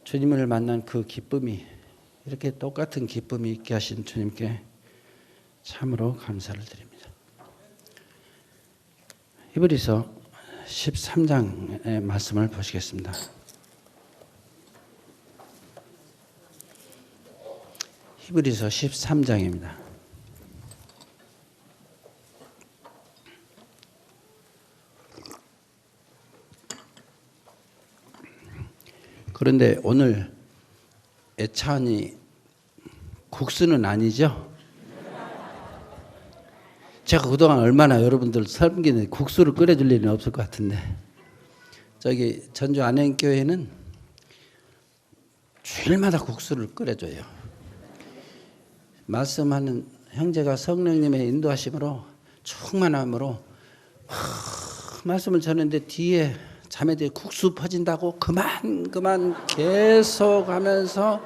주님을 만난 그 기쁨이 이렇게 똑같은 기쁨이 있게 하신 주님께 참으로 감사를 드립니다. 히브리서 13장의 말씀을 보시겠습니다. 히브리서 13장입니다. 그런데 오늘 애찬이 국수는 아니죠? 제가 그동안 얼마나 여러분들 섬기는 국수를 끓여줄 일은 없을 것 같은데 저기 전주 안행교회는 주일마다 국수를 끓여줘요. 말씀하는 형제가 성령님의 인도하심으로 충만함으로 말씀을 전했는데 뒤에 자매들이 국수 퍼진다고 그만 계속 하면서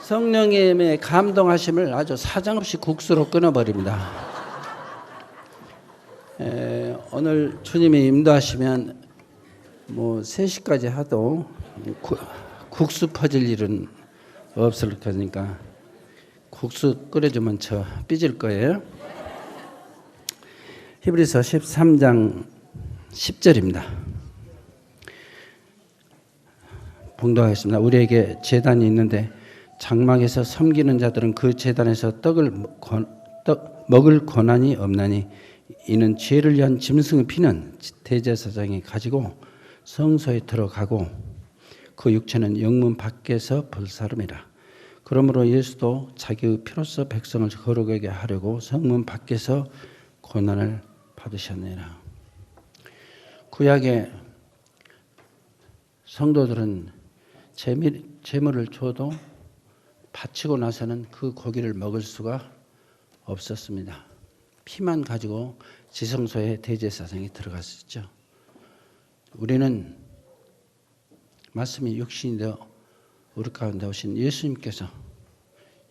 성령님의 감동하심을 아주 사정없이 국수로 끊어버립니다. 오늘 주님이 인도하시면 뭐 3시까지 하도 국수 퍼질 일은 없을 거니까 국수 끓여주면 저 삐질 거예요. 히브리서 13장 10절입니다. 봉독하겠습니다. 우리에게 제단이 있는데 장막에서 섬기는 자들은 그 제단에서 떡을 먹을 권한이 없나니 이는 죄를 위한 짐승의 피는 대제사장이 가지고 성소에 들어가고 그 육체는 영문 밖에서 불사름이라. 그러므로 예수도 자기의 피로써 백성을 거룩하게 하려고 성문 밖에서 고난을 받으셨느니라. 구약의 성도들은 제물을 줘도 바치고 나서는 그 고기를 먹을 수가 없었습니다. 피만 가지고 지성소에 대제사장이 들어갔었죠. 우리는 말씀이 육신이 되어 우리 가운데 오신 예수님께서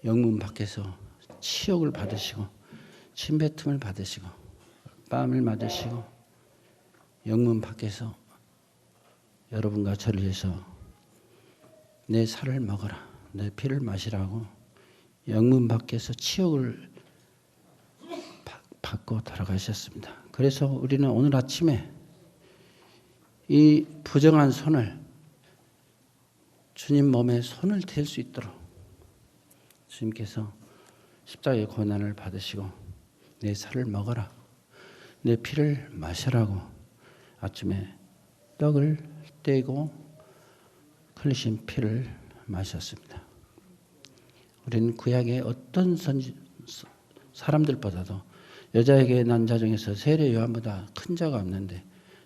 영문 밖에서 치욕을 받으시고 침뱉음을 받으시고 뺨을 맞으시고 영문 밖에서 여러분과 저를 위해서 내 살을 먹어라, 내 피를 마시라고 영문 밖에서 치욕을 받고 돌아가셨습니다. 그래서 우리는 오늘 아침에 이 부정한 손을 주님 몸에 손을 댈 수 있도록 주님께서 십자가의 고난을 받으시고 내 살을 먹어라, 내 피를 마시라고 아침에 떡을 떼고 흘리신 피를 마셨습니다. 우리는 구약의 어떤 사람들보다도 여자에게 난 자 중에서 세례 요한보다 큰 자가 없는데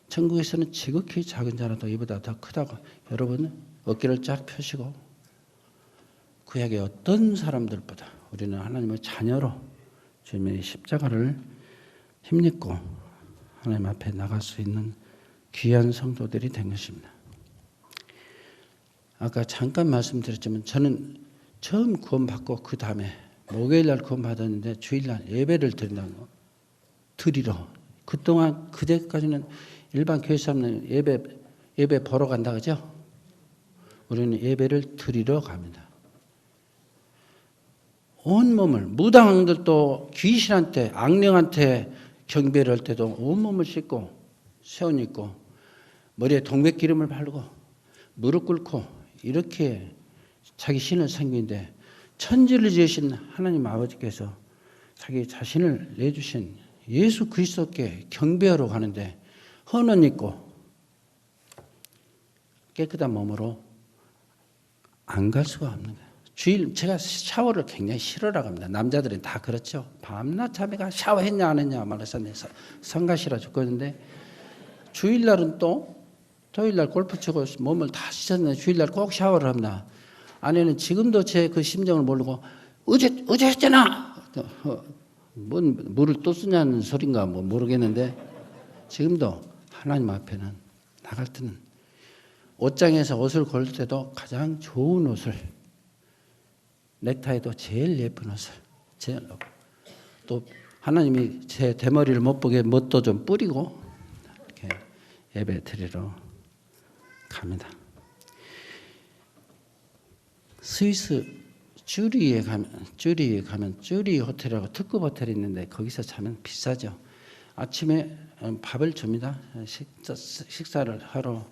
천국에서는 지극히 작은 자라도 이보다 더 크다고 여러분 어깨를 쫙 펴시고 구약의 어떤 사람들보다 우리는 하나님의 자녀로 주님의 십자가를 힘입고 하나님 앞에 나갈 수 있는 귀한 성도들이 된 것입니다. 아까 잠깐 말씀드렸지만 저는 처음 구원받고 그 다음에 목요일날 구원받았는데 주일날 예배를 드리러 그동안 그때까지는 일반 교회 사람은 예배 보러 간다 그죠? 우리는 예배를 드리러 갑니다. 온몸을 무당들도 귀신한테 악령한테 경배를 할 때도 온몸을 씻고 세운 입고 머리에 동백기름을 바르고 무릎 꿇고 이렇게 자기 신을 섬기는데 천지를 지으신 하나님 아버지께서 자기 자신을 내주신 예수 그리스도께 경배하러 가는데 헌옷 입고 깨끗한 몸으로 안 갈 수가 없는 거예요. 주일 제가 샤워를 굉장히 싫어라고 합니다. 남자들은 다 그렇죠. 밤낮 자매가 샤워했냐 안 했냐 말해서 성가 싫어 죽겠는데 주일날은 또 토요일날 골프 치고 몸을 다 씻었는데 주일날 꼭 샤워를 합니다. 아내는 지금도 제 그 심정을 모르고 어제 했잖아. 뭔 물을 또 쓰냐는 소린가 뭐 모르겠는데 지금도 하나님 앞에는 나갈 때는 옷장에서 옷을 고를 때도 가장 좋은 옷을 넥타이도 제일 예쁜 옷을 또 하나님이 제 대머리를 못 보게 뭣도 좀 뿌리고 이렇게 예배 드리러 갑니다. 스위스 쭈리히에 가면 쭈리히 호텔이라고 특급 호텔이 있는데 거기서 자면 비싸죠. 아침에 밥을 줍니다. 식사를 하러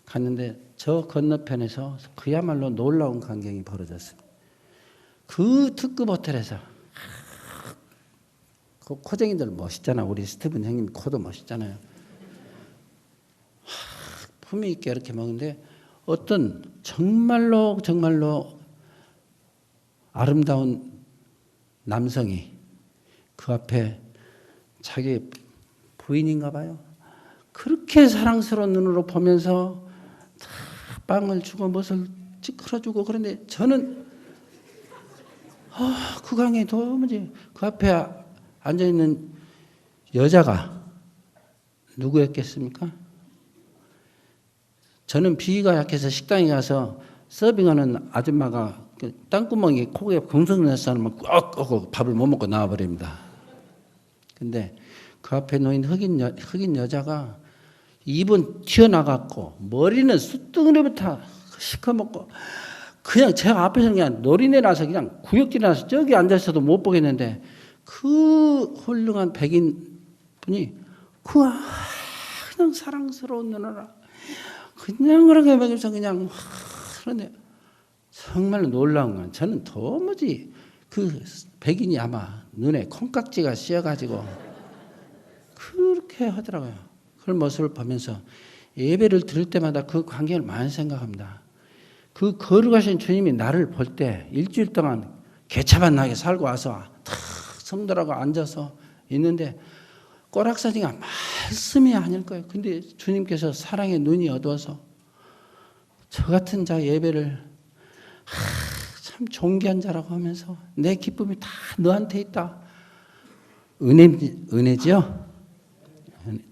갔는데 저 건너편에서 그야말로 놀라운 광경이 벌어졌습니다. 그 특급 호텔에서 그 코쟁이들 멋있잖아. 우리 스티븐 형님 코도 멋있잖아요. 품위 있게 이렇게 먹는데 어떤 정말로 아름다운 남성이 그 앞에 자기 부인인가 봐요. 그렇게 사랑스러운 눈으로 보면서 다 빵을 주고 무엇을 찌그러주고 그런데 저는 그 강에 도무지 그 앞에 앉아있는 여자가 누구였겠습니까? 저는 비위가 약해서 식당에 가서 서빙하는 아줌마가 땅구멍에 코에 금속 내서 하면 꽉 밥을 못 먹고 나와버립니다. 근데 그 앞에 놓인 흑인 여자가 입은 튀어나갔고 머리는 숯등으로부터 시커멓고 그냥 제 앞에서 그냥 노린내 나서 그냥 구역질 나서 저기 앉아있어도 못 보겠는데 그 훌륭한 백인 분이 그냥 사랑스러운 눈으로 그냥 그렇게 먹으면서 그냥 그런데 정말 놀라운 건 저는 도무지 그 백인이 아마 눈에 콩깍지가 씌어가지고 그렇게 하더라고요. 그 모습을 보면서 예배를 들을 때마다 그 광경을 많이 생각합니다. 그 거룩하신 주님이 나를 볼 때 일주일 동안 개차반 나게 살고 와서 탁 성도라고 앉아서 있는데 꼬락서지가 말씀이 아닐 거예요. 근데 주님께서 사랑의 눈이 어두워서 저 같은 자 예배를 참 존귀한 자라고 하면서 내 기쁨이 다 너한테 있다. 은혜죠?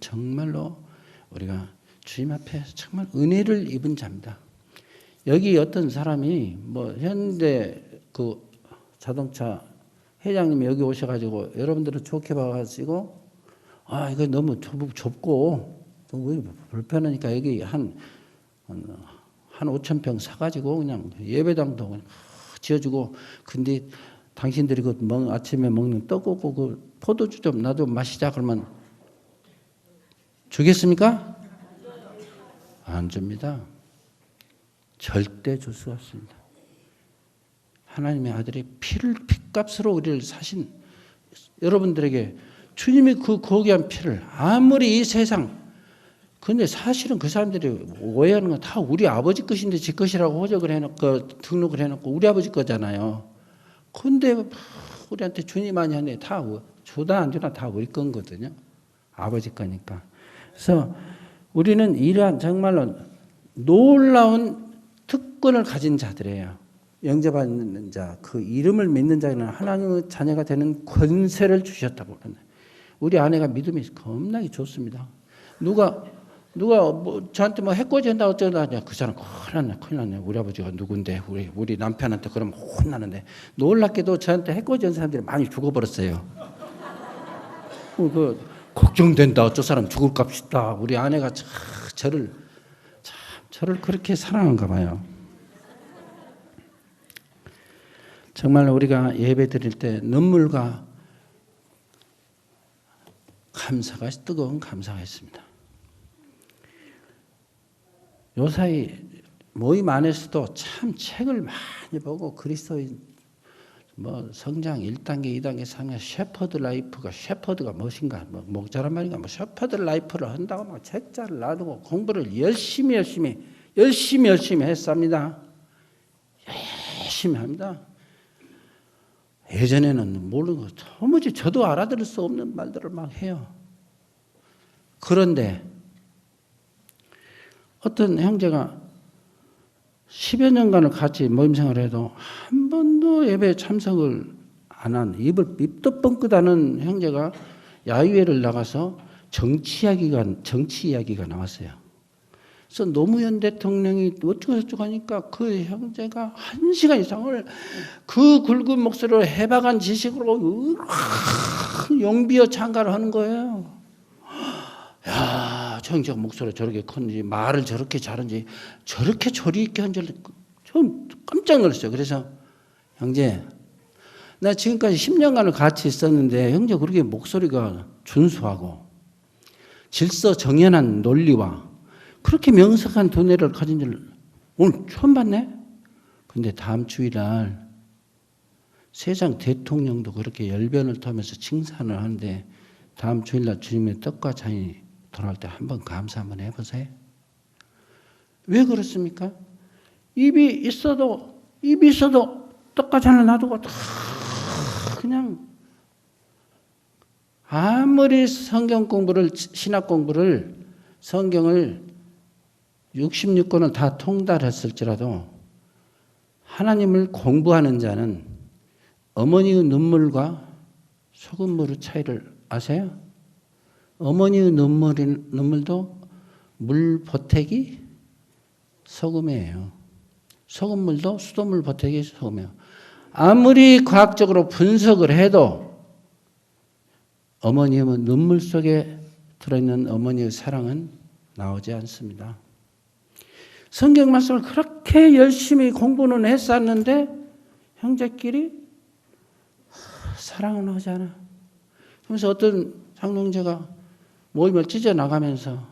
정말로 우리가 주님 앞에 정말 은혜를 입은 자입니다. 여기 어떤 사람이 뭐 현대 그 자동차 회장님이 여기 오셔가지고 여러분들은 좋게 봐가지고 이거 너무 좁고 불편하니까 여기 한 5,000평 사가지고 그냥 예배당도 그냥 지어주고 근데 당신들이 그 아침에 먹는 떡국 그 포도주 좀 나도 마시자 그러면 주겠습니까? 안 줍니다. 절대 줄 수 없습니다. 하나님의 아들이 피값으로 우리를 사신 여러분들에게 주님이 그 고귀한 피를 아무리 이 세상 근데 사실은 그 사람들이 오해하는 건 다 우리 아버지 것인데 지 것이라고 호적을 해놓고 등록을 해놓고 우리 아버지 거잖아요. 근데 우리한테 주님만이 하네. 다 주다 안 주나 다 우리 건거든요. 아버지 거니까. 그래서 우리는 이러한 정말로 놀라운 특권을 가진 자들이에요. 영접받는 자, 그 이름을 믿는 자는 하나님의 자녀가 되는 권세를 주셨다고 그러네. 우리 아내가 믿음이 겁나게 좋습니다. 누가 뭐 저한테 뭐 해코지 한다 어쩌다 하냐 그 사람 큰일 났네. 우리 아버지가 누군데 우리 남편한테 그러면 혼나는데 놀랍게도 저한테 해코지 한 사람들이 많이 죽어버렸어요. 그 걱정된다. 저 사람 죽을 값이다. 우리 아내가 저를 그렇게 사랑한가 봐요. 정말 우리가 예배 드릴 때 눈물과 뜨거운 감사가 있습니다. 요사이 모임 안에서도 참 책을 많이 보고 그리스도인 뭐 성장 1단계, 2단계, 3단계 셰퍼드가 무엇인가 뭐 목자란 말인가 뭐 셰퍼드 라이프를 한다고 막 책자를 놔두고 공부를 열심히 했습니다. 열심히 합니다. 예전에는 모르는 거 도무지 저도 알아들을 수 없는 말들을 막 해요. 그런데 어떤 형제가 10여 년간을 같이 모임 생활을 해도 한 번도 예배에 참석을 안 한 입도 뻥끗하는 형제가 야유회를 나가서 정치 이야기가 나왔어요. 그래서 노무현 대통령이 어쩌고 하니까 그 형제가 1시간 이상을 그 굵은 목소리로 해박한 지식으로 용비어 찬가를 하는 거예요. 야, 저 형제가 목소리가 저렇게 큰지 말을 저렇게 잘하는지 저렇게 조리 있게 한 줄 좀 깜짝 놀랐어요. 그래서 형제, 나 지금까지 10년간을 같이 있었는데 형제 그렇게 목소리가 준수하고 질서 정연한 논리와 그렇게 명석한 두뇌를 가진 줄 오늘 처음 봤네? 근데 다음 주일날 세상 대통령도 그렇게 열변을 터면서 칭찬을 하는데 다음 주일날 주님의 떡과 잔이 돌아올 때 한번 감사 한번 해보세요. 왜 그렇습니까? 입이 있어도 떡과 잔을 놔두고 다 그냥 아무리 성경 공부를 신학 공부를 성경을 66권을 다 통달했을지라도 하나님을 공부하는 자는 어머니의 눈물과 소금물의 차이를 아세요? 어머니의 눈물도 물 보태기 소금이에요. 소금물도 수돗물 보태기 소금이에요. 아무리 과학적으로 분석을 해도 어머니의 눈물 속에 들어있는 어머니의 사랑은 나오지 않습니다. 성경 말씀을 그렇게 열심히 공부는 했었는데 형제끼리 사랑은 하지 않아. 그래서 어떤 장로제가 모임을 찢어나가면서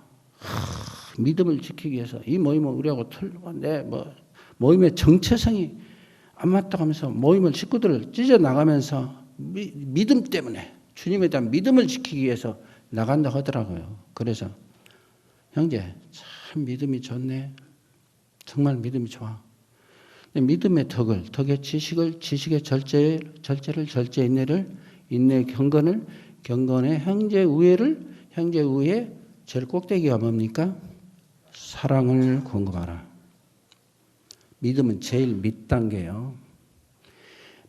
믿음을 지키기 위해서 이 모임은 우리하고 틀리는데 모임의 정체성이 안 맞다고 하면서 모임을 식구들을 찢어나가면서 믿음 때문에 주님에 대한 믿음을 지키기 위해서 나간다고 하더라고요. 그래서 형제 참 믿음이 좋네. 정말 믿음이 좋아. 믿음의 덕의 지식의 절제를 인내의 경건의 형제 우애의 제일 꼭대기가 뭡니까? 사랑을 공급하라. 믿음은 제일 밑단계예요.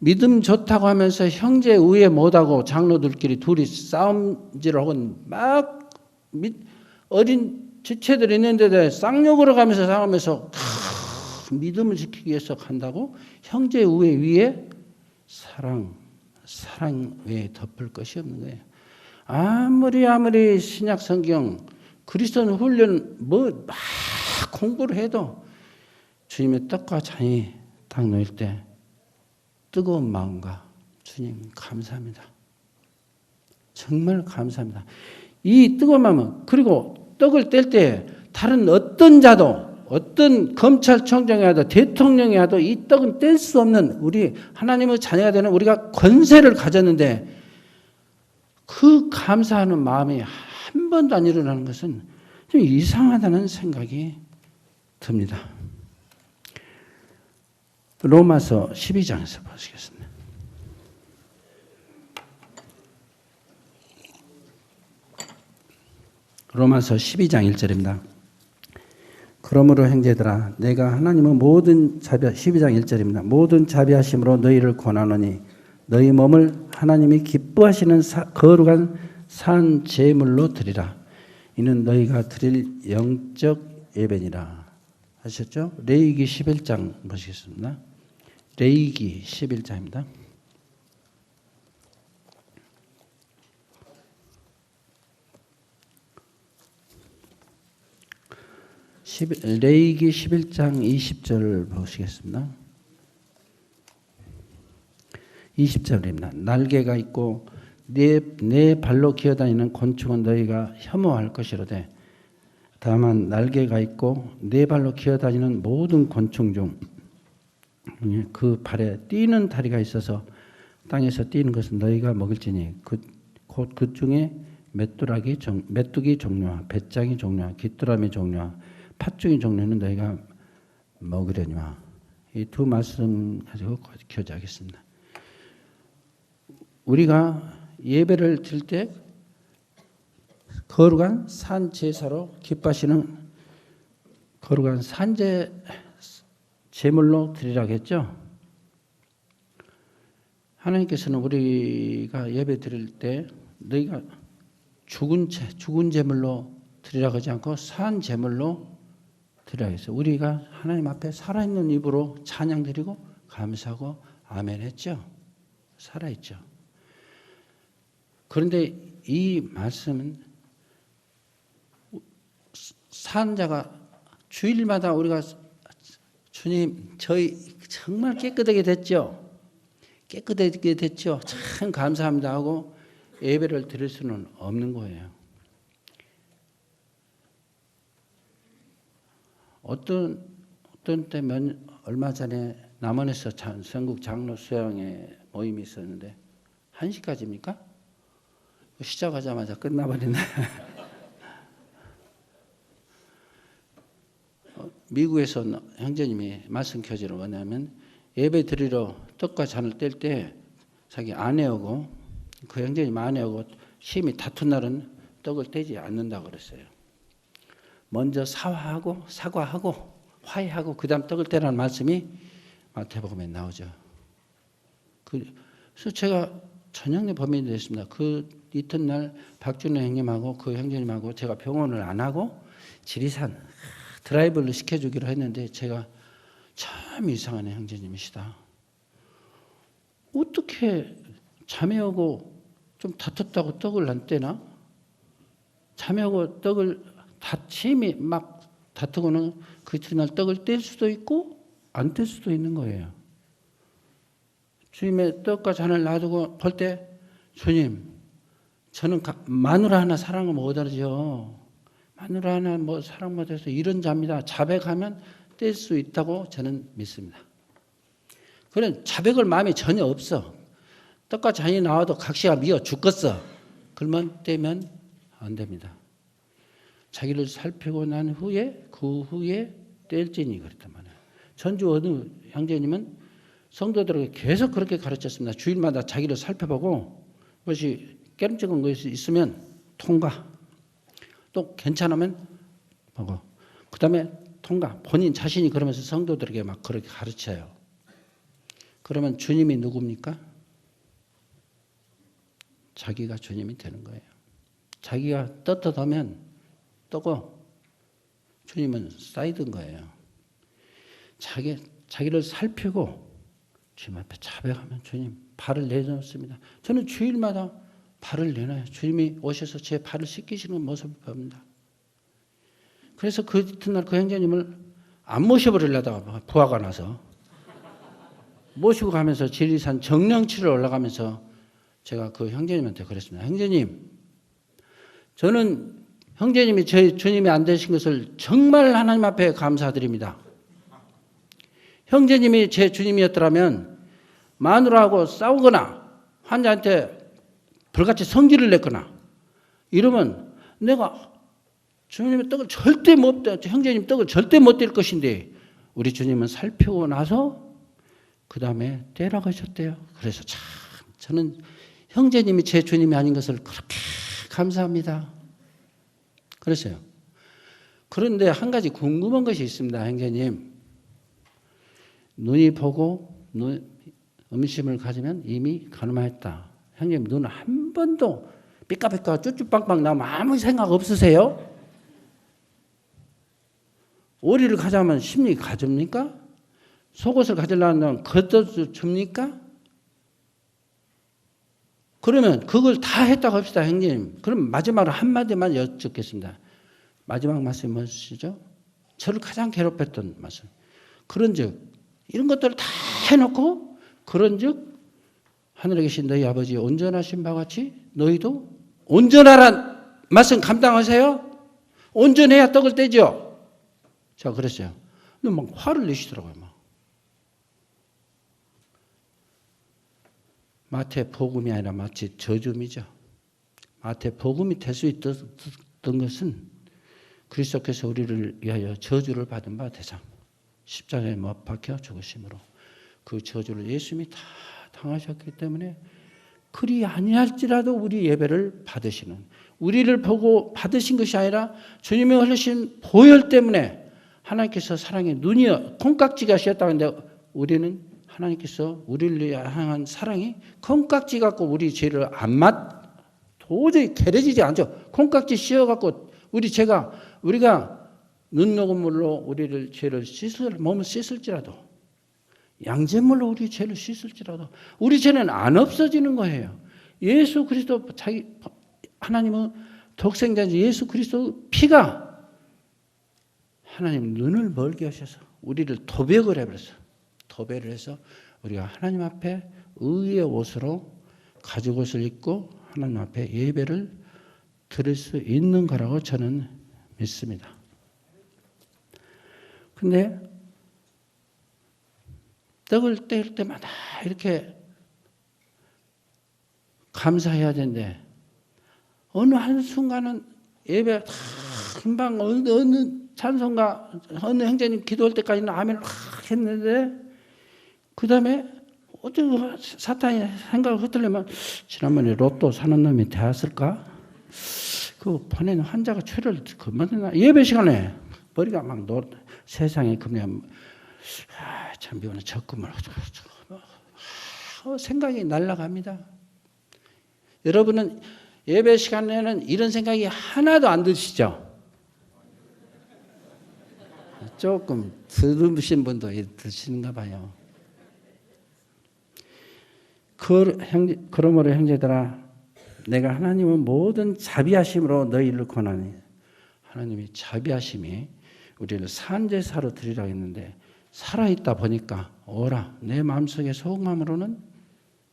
믿음 좋다고 하면서 형제 우애 못하고 장로들끼리 둘이 싸움질을 하고 막 어린 지체들이 있는데 쌍욕으로 가면서 싸우면서 믿음을 지키기 위해서 간다고 형제 우애 위에 사랑 외에 덮을 것이 없는 거예요. 아무리 신약 성경 그리스도인 훈련 막 공부를 해도 주님의 떡과 잔이 딱 놓일 때 뜨거운 마음과 주님 감사합니다. 정말 감사합니다. 이 뜨거운 마음은 그리고 떡을 뗄 때 다른 어떤 자도 어떤 검찰총장이라도 대통령이라도 이 떡은 뗄 수 없는 우리 하나님의 자녀가 되는 우리가 권세를 가졌는데 그 감사하는 마음이 한 번도 안 일어나는 것은 좀 이상하다는 생각이 듭니다. 로마서 12장에서 보시겠습니다. 로마서 12장 1절입니다. 그러므로 형제들아 내가 하나님의 모든 12장 1절입니다. 모든 자비하심으로 너희를 권하노니 너희 몸을 하나님이 기뻐하시는 거룩한 산 제물로 드리라. 이는 너희가 드릴 영적 예배니라. 하셨죠? 레위기 11장 보시겠습니다. 레위기 11장입니다. 레위기 11장 20절 보시겠습니다. 20절입니다. 날개가 있고 내 발로 기어다니는 곤충은 너희가 혐오할 것이로되 다만 날개가 있고 네 발로 기어다니는 모든 곤충 중 그 발에 뛰는 다리가 있어서 땅에서 뛰는 것은 너희가 먹을지니 곧 그 중에 메뚜기 종류와 배짱이 종류와 귀뚜라미 종류와 팥죽이 종류는 너희가 먹으려니와. 이 두 말씀 가지고 교제하겠습니다. 우리가 예배를 드릴 때 거룩한 산 제사로 기뻐하시는 거룩한 산제 제물로 드리라고 했죠. 하나님께서는 우리가 예배 드릴 때 너희가 죽은 제물로 드리라고 하지 않고 산 제물로 드리라고 했어요. 우리가 하나님 앞에 살아있는 입으로 찬양 드리고 감사하고 아멘 했죠. 살아있죠. 그런데 이 말씀은 산자가 주일마다 우리가 주님, 저희 정말 깨끗하게 됐죠? 깨끗하게 됐죠? 참 감사합니다 하고 예배를 드릴 수는 없는 거예요. 어떤 때 얼마 전에 남원에서 전국 장로 수양회 모임이 있었는데 1시까지입니까? 시작하자마자 끝나버리네. 미국에서 형제님이 말씀 켜지러 뭐냐면 예배 드리러 떡과 잔을 뗄 때 자기 아내하고 그 형제님 아내하고 심히 다툰 날은 떡을 떼지 않는다고 그랬어요. 먼저 사과하고 화해하고 그 다음 떡을 떼라는 말씀이 마태복음에 나오죠. 그래서 제가 전형의 범인이 됐습니다. 그 이튿날 박준호 형님하고 그 형제님하고 제가 병원을 안 하고 지리산 드라이브를 시켜주기로 했는데 제가 참 이상한 형제님이시다. 어떻게 자매하고 좀 다퉜다고 떡을 안 떼나? 자매하고 떡을 심히 막 다투고는 그 이튿날 떡을 뗄 수도 있고 안 뗄 수도 있는 거예요. 주님의 떡과 잔을 놔두고 볼 때 주님, 저는 마누라 하나 사랑을 못하죠. 마누라 하나 사랑 못해서 이런 자입니다. 자백하면 뗄 수 있다고 저는 믿습니다. 그런 자백을 마음에 전혀 없어. 떡과 잔이 나와도 각시가 미어 죽겠어. 그러면 떼면 안 됩니다. 자기를 살피고 난 후에 그 후에 뗄지니 그랬단 말이에요. 전주 어느 형제님은 성도들에게 계속 그렇게 가르쳤습니다. 주일마다 자기를 살펴보고 그것이 깨름직한 것이 있으면 통과. 또 괜찮으면 보고. 그 다음에 통과. 본인 자신이 그러면서 성도들에게 막 그렇게 가르쳐요. 그러면 주님이 누굽니까? 자기가 주님이 되는 거예요. 자기가 떳떳하면 떠고 주님은 쌓이던 거예요. 자기를 살피고 주님 앞에 자백하면 주님 발을 내놓습니다. 저는 주일마다 발을 내놔요. 주님이 오셔서 제 발을 씻기시는 모습을 봅니다. 그래서 그 이튿날 그 형제님을 안 모셔버리려다가 부하가 나서 모시고 가면서 지리산 정령치를 올라가면서 제가 그 형제님한테 그랬습니다. 형제님, 저는 형제님이 제 주님이 안 되신 것을 정말 하나님 앞에 감사드립니다. 형제님이 제 주님이었더라면 마누라하고 싸우거나 환자한테 불같이 성질을 냈거나 이러면 내가 주님의 떡을 절대 못, 형제님 떡을 절대 못 뗄 것인데 우리 주님은 살피고 나서 그 다음에 떼라고 하셨대요. 그래서 참 저는 형제님이 제 주님이 아닌 것을 그렇게 감사합니다. 그랬어요. 그런데 한 가지 궁금한 것이 있습니다. 형제님. 눈이 보고 음심을 가지면 이미 가늠하였다. 형님 눈 한 번도 삐까삐까 쭈쭈빵빵 나면 아무 생각 없으세요? 오리를 가자면 심리 가집니까? 속옷을 가지려면 겉옷을 줍니까? 그러면 그걸 다 했다고 합시다, 형님. 그럼 마지막으로 한마디만 여쭙겠습니다. 마지막 말씀이 무엇이죠? 저를 가장 괴롭혔던 말씀. 그런즉 이런 것들을 다 해놓고 그런즉 하늘에 계신 너희 아버지 온전하신 바와 같이 너희도 온전하란 말씀 감당하세요? 온전해야 떡을 떼죠. 자, 그랬어요. 근데 막 화를 내시더라고요. 막. 마태복음이 아니라 마치 저주음이죠. 마태복음이 될 수 있던 것은 그리스도께서 우리를 위하여 저주를 받은 바 대상 십자가에 못 박혀 죽으심으로 그 저주를 예수님이 다 당하셨기 때문에 그리 아니할지라도 우리 예배를 받으시는 우리를 보고 받으신 것이 아니라 주님의 흘리신 보혈 때문에 하나님께서 사랑의 눈이여 콩깍지가 씌었다고 하는데 우리는 하나님께서 우리를 향한 사랑이 콩깍지 갖고 우리 죄를 도저히 게려지지 않죠. 콩깍지 씌워갖고 우리가 눈녹음물로 우리를 죄를 몸을 씻을지라도 양잿물로 우리 죄를 씻을지라도 우리 죄는 안 없어지는 거예요. 예수 그리스도 하나님은 독생자인 예수 그리스도 피가 하나님 눈을 멀게 하셔서 우리를 도벽을 해버렸어요. 도배를 해서 우리가 하나님 앞에 의의 옷으로 가죽 옷을 입고 하나님 앞에 예배를 드릴 수 있는 거라고 저는 믿습니다. 근데 떡을 뗄 때마다 이렇게 감사해야 되는데 어느 한순간은 예배 금방 어느 찬송가 어느 형제님 기도할 때까지는 아멘을 했는데 그 다음에 어떤 사탄이 생각을 흩으려면 지난번에 로또 사는 놈이 되었을까? 그 보낸 환자가 최를 그만했나? 예배 시간에 머리가 막 세상에 그냥 참 미워는 적금을 생각이 날아갑니다. 여러분은 예배 시간에는 이런 생각이 하나도 안 드시죠? 조금 들으신 분도 드시는가 봐요. 그러므로 형제들아 내가 하나님은 모든 자비하심으로 너희를 권하니 하나님이 자비하심이 우리를 산제사로 드리라고 했는데 살아있다 보니까 오라 내 마음속에 속마음으로는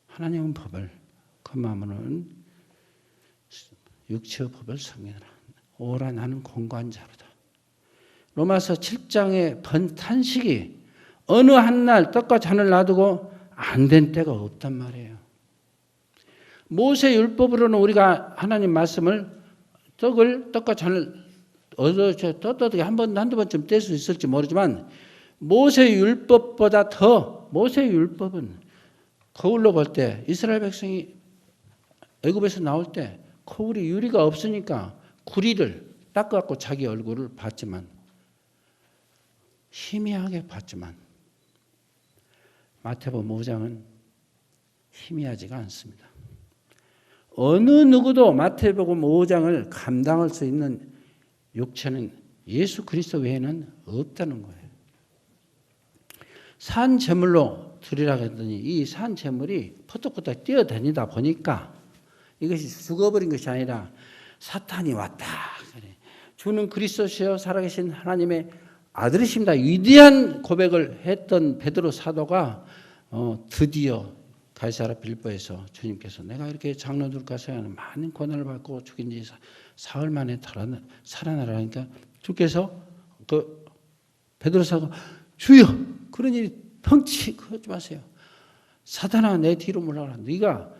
하나님은 법을 그 마음으로는 육체의 법을 섬기노라. 오라 나는 공고한 자로다. 로마서 7장의 번탄식이 어느 한날 떡과 잔을 놔두고 안 된 때가 없단 말이에요. 모세 율법으로는 우리가 하나님 말씀을 떡과 잔을 어떻게 한두 번쯤 뗄 수 있을지 모르지만 모세 율법보다 더 모세 율법은 거울로 볼 때 이스라엘 백성이 애굽에서 나올 때 거울이 유리가 없으니까 구리를 닦아갖고 자기 얼굴을 봤지만 희미하게 봤지만 마태복음 5장은 희미하지가 않습니다. 어느 누구도 마태복음 5장을 감당할 수 있는 육체는 예수 그리스도 외에는 없다는 거예요. 산 제물로 드리라고 했더니 이 산 제물이 퍼뜩퍼뜩 뛰어다니다 보니까 이것이 죽어버린 것이 아니라 사탄이 왔다. 주는 그리스도시여 살아계신 하나님의 아들이십니다. 위대한 고백을 했던 베드로 사도가 드디어 가이사랴 빌보에서 주님께서 내가 이렇게 장로들과 세하는 많은 고난을 받고 죽인 지 사흘 만에 살아나라니까 주께서 그 베드로 사도가 주여 그런 일이 펑치 그러지 마세요. 사탄아 내 뒤로 물러가라. 네가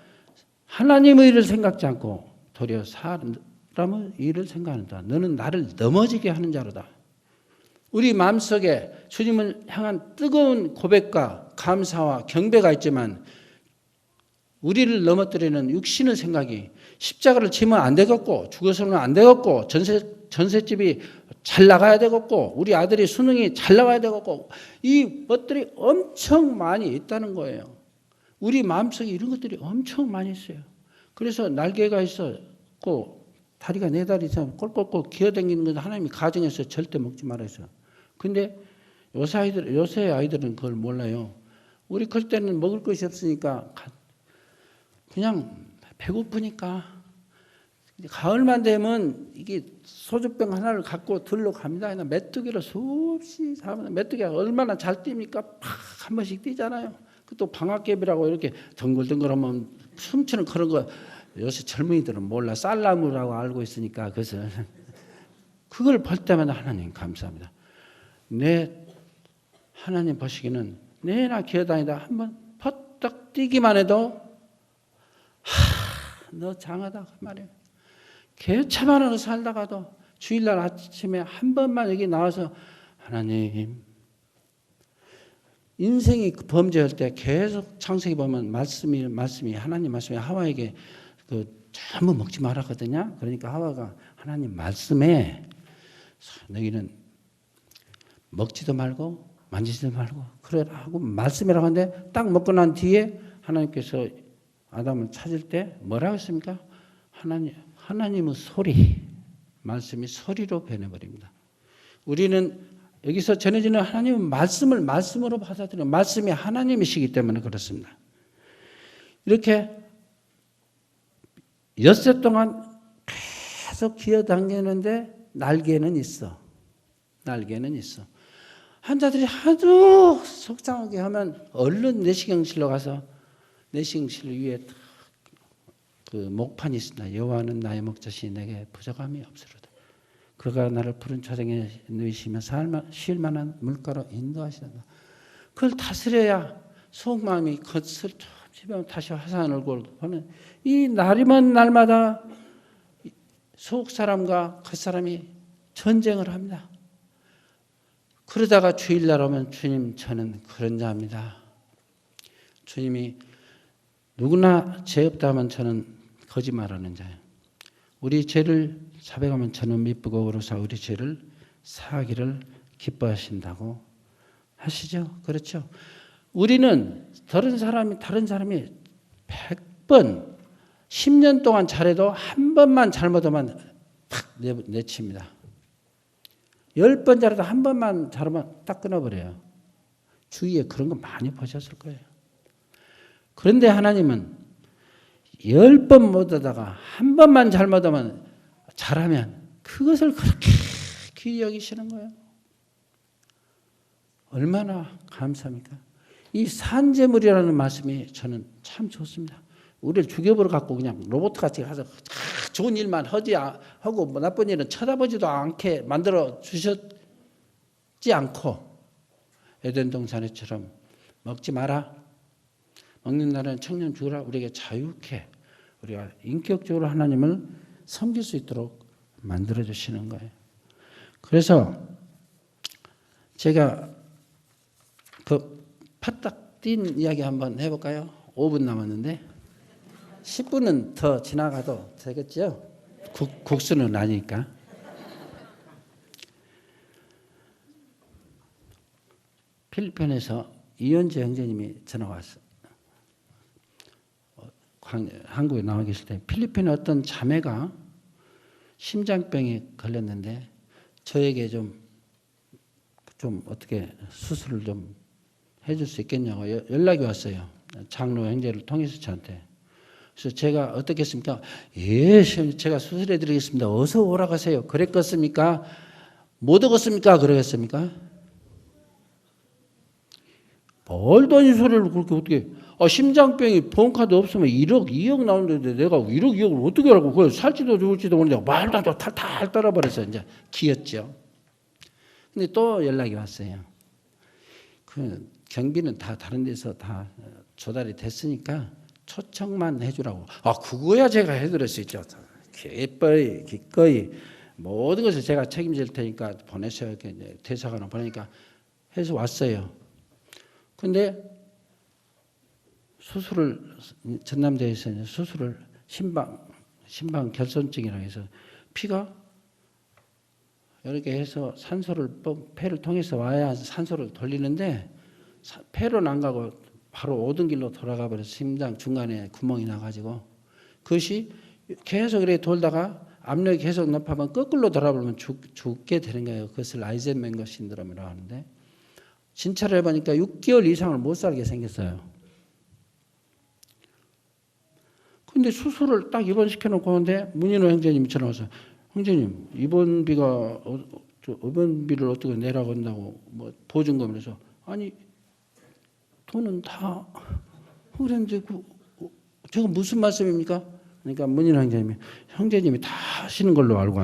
하나님의 일을 생각지 않고 도리어 사람의 일을 생각한다. 너는 나를 넘어지게 하는 자로다. 우리 마음속에 주님을 향한 뜨거운 고백과 감사와 경배가 있지만 우리를 넘어뜨리는 육신의 생각이 십자가를 지면 안 되겠고 죽어서는 안 되겠고 전셋집이 잘 나가야 되겠고 우리 아들이 수능이 잘 나가야 되겠고 이 것들이 엄청 많이 있다는 거예요. 우리 마음속에 이런 것들이 엄청 많이 있어요. 그래서 날개가 있었고 다리가 네 다리 있으면 꼴꼴꼴 기어다니는 건 하나님이 가정에서 절대 먹지 말아서. 근데 요새 아이들은 그걸 몰라요. 우리 클 때는 먹을 것이 없으니까 그냥 배고프니까 가을만 되면 이게 소주병 하나를 갖고 들러 갑니다. 그냥 메뚜기로 수없이 사면 메뚜기가 얼마나 잘 뜁니까? 팍 한 번씩 뛰잖아요. 또 방학개비라고 이렇게 덩글덩글하면 숨치는 그런 거 요새 젊은이들은 몰라. 쌀나무라고 알고 있으니까 그것을 그걸 볼 때마다 하나님 감사합니다. 내 하나님 보시기는 내나 기어다니다 한번 퍼뜩 뛰기만 해도 너 장하다 그 말이에요. 개차만 하러 살다가도 주일날 아침에 한 번만 여기 나와서 하나님 인생이 범죄할 때 계속 창세기 보면 말씀이 하나님 말씀이 하와에게 전부 먹지 말았거든요. 그러니까 하와가 하나님 말씀에 너희는 먹지도 말고 만지지도 말고 그래라 하고 말씀이라고 하는데 딱 먹고 난 뒤에 하나님께서 아담을 찾을 때 뭐라고 했습니까? 하나님의 소리, 말씀이 소리로 변해버립니다. 우리는 여기서 전해지는 하나님의 말씀을 말씀으로 받아들여요. 말씀이 하나님이시기 때문에 그렇습니다. 이렇게 엿새 동안 계속 기어다니는데 날개는 있어. 날개는 있어. 환자들이 하도 속상하게 하면 얼른 내시경실로 가서 내시경실 위에 그 목판이 있습니다. 여호와는 나의 목자시니 내게 부족함이 없으리로다. 그가 나를 푸른 초장에 누이시며 쉴 만한 물가로 인도하시다. 그걸 다스려야 속마음이 겉을 좀 집으면 다시 화사한 얼굴을 보는 이 날이면 날마다 속 사람과 겉 사람이 전쟁을 합니다. 그러다가 주일날 오면 주님 저는 그런 자입니다. 주님이 누구나 죄 없다 하면 저는 거짓말하는 자예요. 우리 죄를 사백하면 저는 미쁘고 어로사 우리 죄를 사하기를 기뻐하신다고 하시죠. 그렇죠. 우리는 다른 사람이 100번 10년 동안 잘해도 한 번만 잘못하면 탁 내칩니다. 10번 잘해도 한 번만 잘하면 딱 끊어버려요. 주위에 그런 거 많이 보셨을 거예요. 그런데 하나님은 10번 못하다가 한 번만 잘못하면 잘하면 그것을 그렇게 귀히 여기시는 거예요. 얼마나 감사합니까? 이 산재물이라는 말씀이 저는 참 좋습니다. 우리를 죽여버려 갖고 그냥 로봇같이 가서 좋은 일만 하고 뭐 나쁜 일은 쳐다보지도 않게 만들어 주셨지 않고 에덴 동산에처럼 먹지 마라. 먹는 날은 청년 죽으라. 우리에게 자유케 우리가 인격적으로 하나님을 섬길 수 있도록 만들어 주시는 거예요. 그래서 제가 그 파딱 뛴 이야기 한번 해볼까요? 5분 남았는데 10분은 더 지나가도 되겠죠? 국수는 아니니까. 필리핀에서 이현재 형제님이 전화 왔어요. 한국에 나와 계실 때 필리핀의 어떤 자매가 심장병에 걸렸는데 저에게 좀 어떻게 수술을 좀 해줄 수 있겠냐고 연락이 왔어요. 장로 형제를 통해서 저한테. 그래서 제가 어떻게 했습니까? 예, 제가 수술해 드리겠습니다. 어서 오라고 하세요. 그랬겠습니까? 못 오겠습니까? 그러겠습니까? 말도 아닌 소리를 그렇게 어떻게. 심장병이 보험카드 없으면 1억, 2억 나오는데 내가 1억, 2억을 어떻게 하라고. 그걸 살지도 죽을지도 모르는데 말도 안 되고 탈탈 떨어버려서 이제 기었죠. 근데 또 연락이 왔어요. 그 경비는 다 다른 데서 다 조달이 됐으니까 초청만 해주라고. 그거야 제가 해드릴 수 있죠. 기꺼이 모든 것을 제가 책임질 테니까 보내셔야 이렇게 대사관을 보내니까 해서 왔어요. 근데 수술을 전남대에서 수술을 심방 결손증이라고 해서 피가 이렇게 해서 산소를 폐를 통해서 와야 산소를 돌리는데 폐로는 안 가고 바로 오던 길로 돌아가 버려서 심장 중간에 구멍이 나가지고 그것이 계속 이렇게 돌다가 압력이 계속 높아면 거꾸로 돌아버리면 죽게 되는 거예요. 그것을 아이젠메nger 신드롬이라고 하는데 진찰을 해보니까 6개월 이상을 못 살게 생겼어요. 근데 수술을 딱 입원시켜놓고 오는데 문인호 형제님이 전화 와서 형제님 입원비를 어떻게 내라고 한다고 뭐 보증금을 해서 아니 돈은 다 그랬는데 제가 무슨 말씀입니까? 그러니까 문인호 형제님이 다 하시는 걸로 알고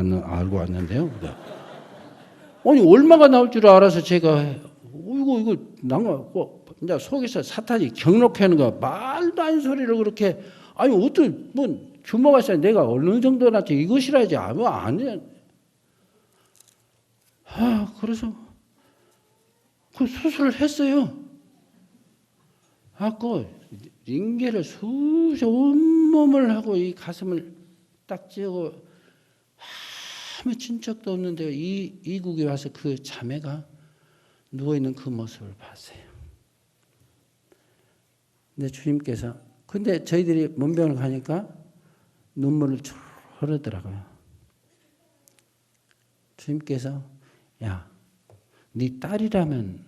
왔는데요. 아니 얼마가 나올 줄 알아서 제가 이거 나가 이제 속에서 사탄이 경록하는 거 말도 안 소리를 그렇게 아니 어떻게 뭐 규모가 있어야 내가 어느 정도나 이것이라지 안 해. 그래서 그 수술을 했어요. 그 링겔을 온몸을 하고 이 가슴을 딱 찌고 아무 친척도 없는데 이국에 와서 그 자매가 누워있는 그 모습을 봤어요. 근데 주님께서 근데 저희들이 문병을 가니까 눈물을 쭉 흐르더라고요. 주님께서 야, 네 딸이라면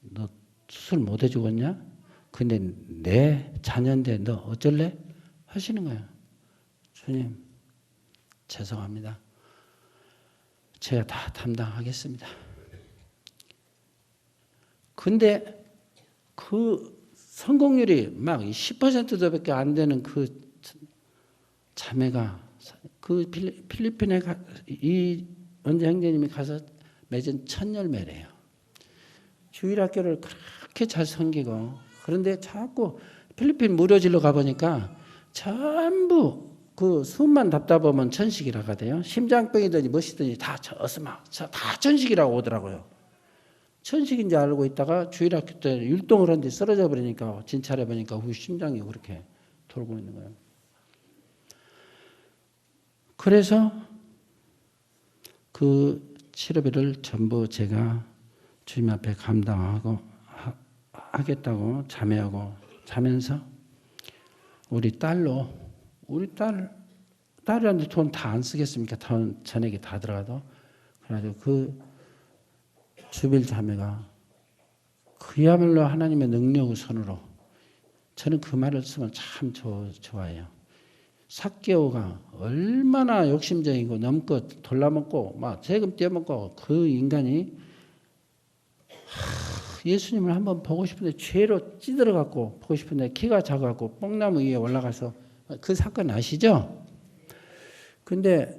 너 수술 못 해주겠냐? 근데 내 자녀인데 너 어쩔래? 하시는 거예요. 주님 죄송합니다. 제가 다 담당하겠습니다. 근데 그 성공률이 막 10%도밖에 안 되는 그 자매가 그 필리핀에 이 원재 형제님이 가서 맺은 첫 열매래요. 주일학교를 그렇게 잘 섬기고, 그런데 자꾸 필리핀 무료질로 가보니까 전부 그 숨만 답다 보면 천식이라고 하대요. 심장병이든지 무엇이든지 다 다 천식이라고 오더라고요. 천식인지 알고 있다가 주일학교 때 율동을 하는데 쓰러져 버리니까 진찰해 보니까 후 심장이 그렇게 돌고 있는 거예요. 그래서 그 치료비를 전부 제가 주님 앞에 감당하고 하겠다고 자면서 우리 딸한테 돈 다 안 쓰겠습니까? 전액이 다 들어가도. 그래가지고 그 주빌 자매가 그야말로 하나님의 능력의 손으로, 저는 그 말을 쓰면 참 좋아해요. 삭개오가 얼마나 욕심적이고 넘껏 돌라먹고 막 세금 떼먹고 그 인간이 예수님을 한번 보고 싶은데 죄로 찌들어갖고 보고 싶은데 키가 작아갖고 뽕나무 위에 올라가서, 그 사건 아시죠? 근데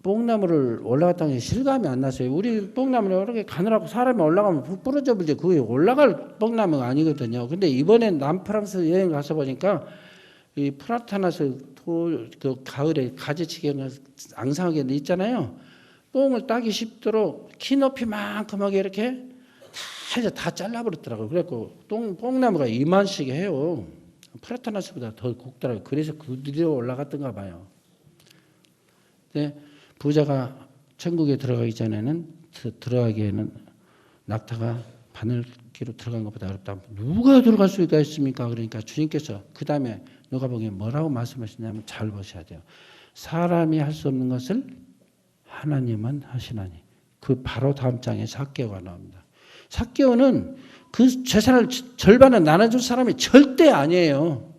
뽕나무를 올라갔다는 게 실감이 안 났어요. 우리 뽕나무를 이렇게 가느라고 사람이 올라가면 부러져 버리지, 그게 올라갈 뽕나무가 아니거든요. 근데 이번엔 남프랑스 여행 가서 보니까 이 프라타나스 그 가을에 가지치기는 앙상하게 있잖아요. 뽕을 따기 쉽도록 키 높이만큼하게 이렇게 다 잘라버렸더라고요. 그래갖고 뽕나무가 이만씩 해요. 프라타나스보다 더 굵더라고요. 그래서 그 뒤로 올라갔던가 봐요. 근데 부자가 천국에 들어가기 전에는, 들어가기에는 낙타가 바늘기로 들어간 것보다 어렵다. 누가 들어갈 수가 있습니까? 그러니까 주님께서 그 다음에 누가 보기엔 뭐라고 말씀하시냐면 잘 보셔야 돼요. 사람이 할 수 없는 것을 하나님은 하시나니. 그 바로 다음 장에 삭개오가 나옵니다. 삭개오는 그 재산을 절반은 나눠줄 사람이 절대 아니에요.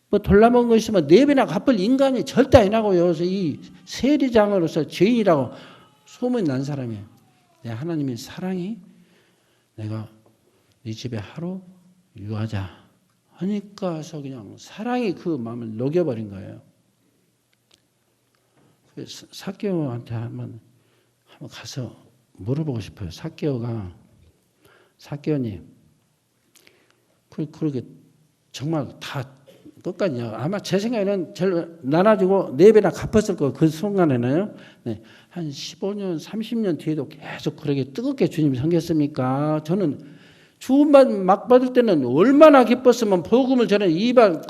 뭐 돌라먹은 거 있으면 4배나 갚을 인간이 절대 아니라고요. 그래서 이 세리장으로서 죄인이라고 소문이 난 사람이에요. 하나님의 사랑이 내가 네 집에 하루 유하자 하니까서 그냥 사랑이 그 마음을 녹여버린 거예요. 그래서 삭개오한테 한번 가서 물어보고 싶어요. 삭개오님, 그렇게 정말 다 끝까지요. 아마 제 생각에는 나눠주고 4배나 갚았을 거예요. 그 순간에는요. 네. 한 15년, 30년 뒤에도 계속 그렇게 뜨겁게 주님이 섬겼습니까? 저는 주음만 막 받을 때는 얼마나 기뻤으면 복음을 전에 일반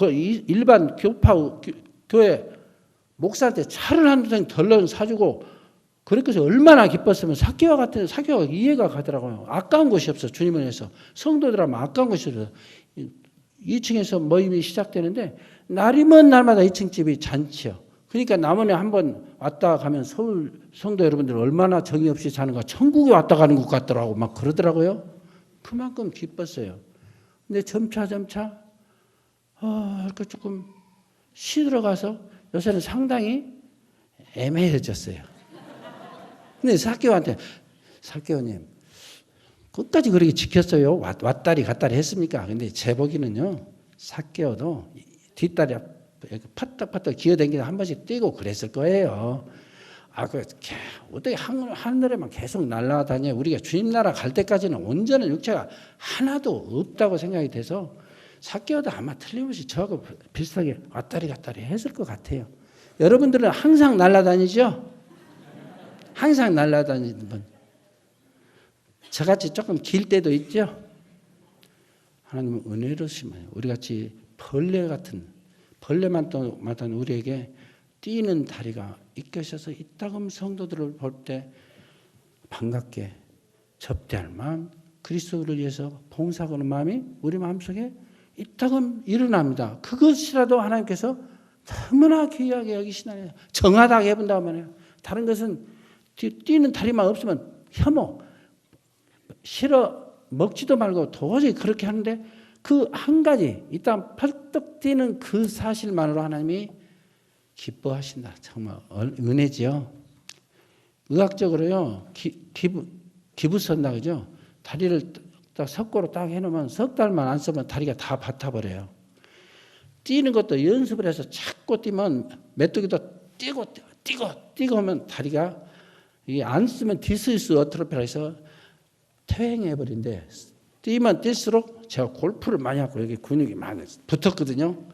교회 목사한테 차를 한 장 덜렁 사주고 그렇게 해서 얼마나 기뻤으면 삭개오가 이해가 가더라고요. 아까운 것이 없어. 주님을 위해서. 성도들하면 아까운 것이 없어. 2층에서 모임이 시작되는데 날이 먼 날마다 2층 집이 잔치요. 그러니까 남원에 한번 왔다 가면 서울 성도 여러분들 얼마나 정이 없이 사는가, 천국에 왔다 가는 것 같더라고 막 그러더라고요. 그만큼 기뻤어요. 근데 점차 이렇게 조금 시들어가서 요새는 상당히 애매해졌어요. 근데 삭개오님 끝까지 그렇게 지켰어요. 왔다리 갔다리 했습니까? 근데 제 보기는요, 삭개오도 뒷다리 파닥파닥 기어다니다 한 번씩 뛰고 그랬을 거예요. 어떻게 하늘에만 계속 날아다녀. 우리가 주님 나라 갈 때까지는 온전한 육체가 하나도 없다고 생각이 돼서 삭개오도 아마 틀림없이 저하고 비슷하게 왔다리 갔다리 했을 것 같아요. 여러분들은 항상 날아다니죠? 항상 날아다니는 분. 저같이 조금 길 때도 있죠. 하나님은 은혜로우시면 우리같이 벌레만 우리에게 뛰는 다리가 있으셔서 이따금 성도들을 볼 때 반갑게 접대할 마음, 그리스도를 위해서 봉사하는 마음이 우리 마음속에 이따금 일어납니다. 그것이라도 하나님께서 너무나 귀하게 여기시나요. 정하다게 해본다고 말해요. 다른 것은 뛰는 다리만 없으면 혐오, 싫어, 먹지도 말고 도저히 그렇게 하는데 그 한 가지, 일단 펄떡 뛰는 그 사실만으로 하나님이 기뻐하신다. 정말 은혜지요. 의학적으로요, 기부 쓴다 그죠? 다리를 딱 석고로 딱 해놓으면 석 달만 안 쓰면 다리가 다 밭아버려요. 뛰는 것도 연습을 해서 자꾸 뛰면 메뚜기도 뛰고 하면 다리가 이게 안 쓰면 디스스 어트로피라 해서 퇴행해버린대. 뛰면 뛸수록 제가 골프를 많이 하고 여기 근육이 많이 붙었거든요.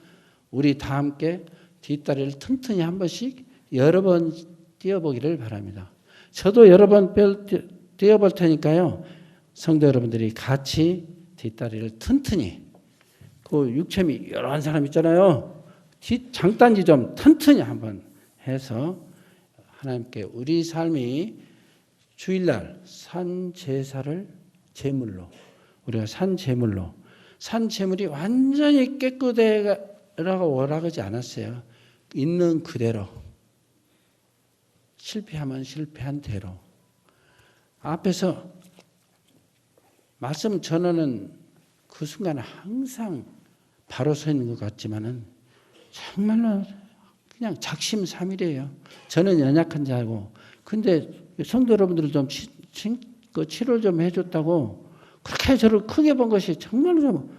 우리 다 함께 뒷다리를 튼튼히 한 번씩 여러 번 뛰어보기를 바랍니다. 저도 여러 번 뛰어볼 테니까요. 성도 여러분들이 같이 뒷다리를 튼튼히 그 육체미 여러 사람 있잖아요. 장단지 좀 튼튼히 한번 해서 하나님께 우리 삶이 주일날 산 제사를 제물로 우리가 산 제물이 완전히 깨끗해라고 원하지 않았어요. 있는 그대로 실패하면 실패한 대로 앞에서 말씀 전하는 그 순간에 항상 바로 서 있는 것 같지만은 정말로 그냥 작심삼일이에요. 저는 연약한 자고 근데 성도 여러분들 좀 치료를 좀 해줬다고 그렇게 저를 크게 본 것이 정말로 좀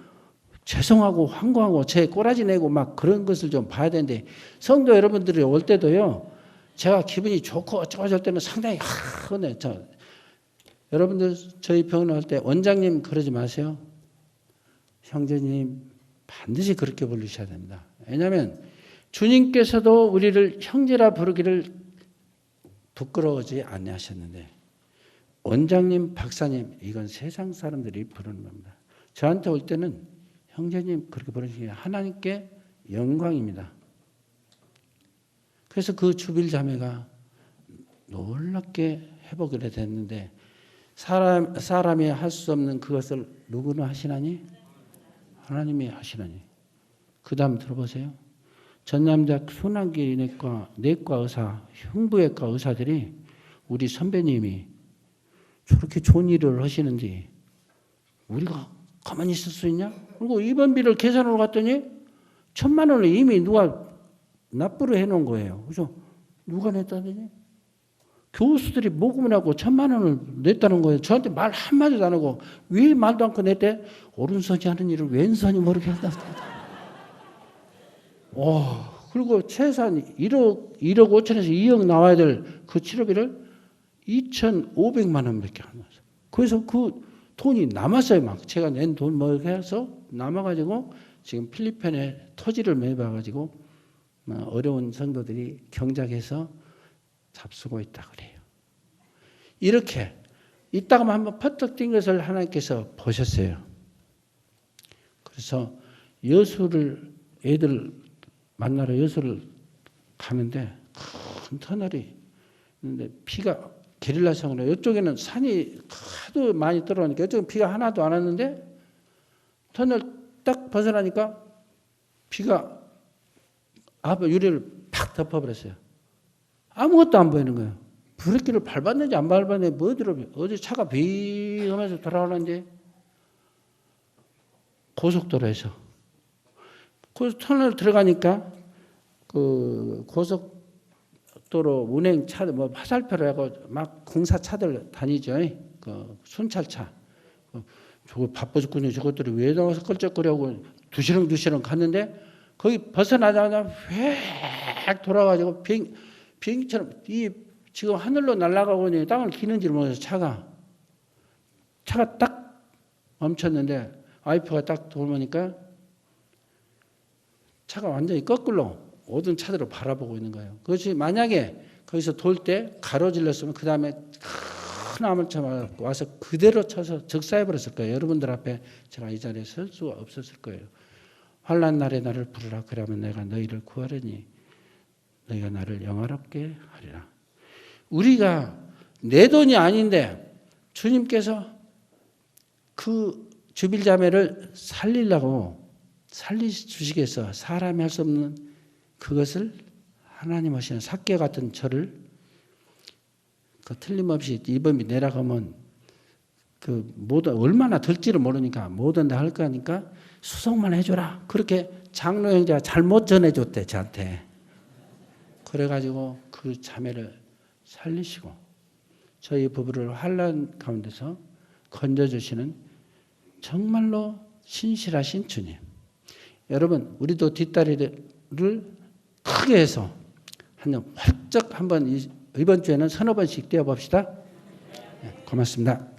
죄송하고 황공하고 제 꼬라지 내고 막 그런 것을 좀 봐야 되는데 성도 여러분들이 올 때도요. 제가 기분이 좋고 어쩌고 저럴 때는 상당히 근데 여러분들 저희 병원 올 때 원장님 그러지 마세요. 형제님 반드시 그렇게 부르셔야 됩니다. 왜냐하면 주님께서도 우리를 형제라 부르기를 부끄러워하지 아니하셨는데 원장님, 박사님 이건 세상 사람들이 부르는 겁니다. 저한테 올 때는 형제님 그렇게 부르시는 게 하나님께 영광입니다. 그래서 그 주빌 자매가 놀랍게 회복이 됐는데 사람이 할 수 없는 그것을 누구는 하시나니? 하나님이 하시나니. 그 다음 들어보세요. 전남자 순환기 내과 의사, 흉부외과 의사들이 우리 선배님이 저렇게 좋은 일을 하시는데 우리가 가만히 있을 수 있냐? 그리고 입원비를 계산하러 갔더니 1,000만 원을 이미 누가 납부를 해놓은 거예요. 그래서 누가 냈다더니 교수들이 모금을 하고 1,000만 원을 냈다는 거예요. 저한테 말 한마디도 안 하고 왜 말도 않고 냈대? 오른손이 하는 일을 왼손이 모르게 한다. 그리고 최소한 1억 5천에서 2억 나와야 될 그 치료비를 2,500만 원밖에 안 나왔어요. 그래서 그 돈이 남았어요. 막 제가 낸 돈 뭐 해서 남아가지고 지금 필리핀에 토지를 매입해가지고 어려운 성도들이 경작해서 잡수고 있다 그래요. 이렇게 이따가만 한번 퍼뜩 뛴 것을 하나님께서 보셨어요. 그래서 여수를 애들 만나러 여수를 가는데 큰 터널이 있는데 비가 게릴라성으로 이쪽에는 산이 하도 많이 떨어오니까 이쪽은 비가 하나도 안 왔는데 터널 딱 벗어나니까 비가 앞에 유리를 팍 덮어버렸어요. 아무것도 안 보이는 거예요. 브레이크를 밟았는지 안 밟았는지 뭐더러 어디 차가 빙 하면서 돌아오는데 고속도로에서 그 터널 들어가니까 그 고속도로 운행 차들 뭐 화살표를 하고 막 공사 차들 다니죠. 그 순찰차. 저거 바빠 죽겠네. 저것들이 왜 나와서 껄쩍거리고 두시렁 갔는데 거기 벗어나자마자 휙 돌아가지고 비행기처럼 이 지금 하늘로 날아가고 있는 땅을 기는지 모르겠어요. 차가 딱 멈췄는데 와이프가 딱 돌보니까 차가 완전히 거꾸로 모든 차들을 바라보고 있는 거예요. 그것이 만약에 거기서 돌 때 가로질렀으면 그 다음에 큰 화물차가 와서 그대로 쳐서 즉사해버렸을 거예요. 여러분들 앞에 제가 이 자리에 설 수가 없었을 거예요. 환난 날에 나를 부르라. 그러면 내가 너희를 구하려니 너희가 나를 영화롭게 하리라. 우리가 내 돈이 아닌데 주님께서 그 주빌자매를 살리려고 살리주시겠어. 사람이 할 수 없는 그것을 하나님 하시는 삭개 같은 저를 그 틀림없이 이범이 내려가면 그 모든 얼마나 될지를 모르니까 뭐든 다 할 거니까 수송만 해줘라. 그렇게 장로 형제가 잘못 전해줬대 저한테. 그래가지고 그 자매를 살리시고 저희 부부를 환난 가운데서 건져주시는 정말로 신실하신 주님. 여러분 우리도 뒷다리를 크게 해서 활짝 한번 이번 주에는 서너 번씩 뛰어봅시다. 고맙습니다.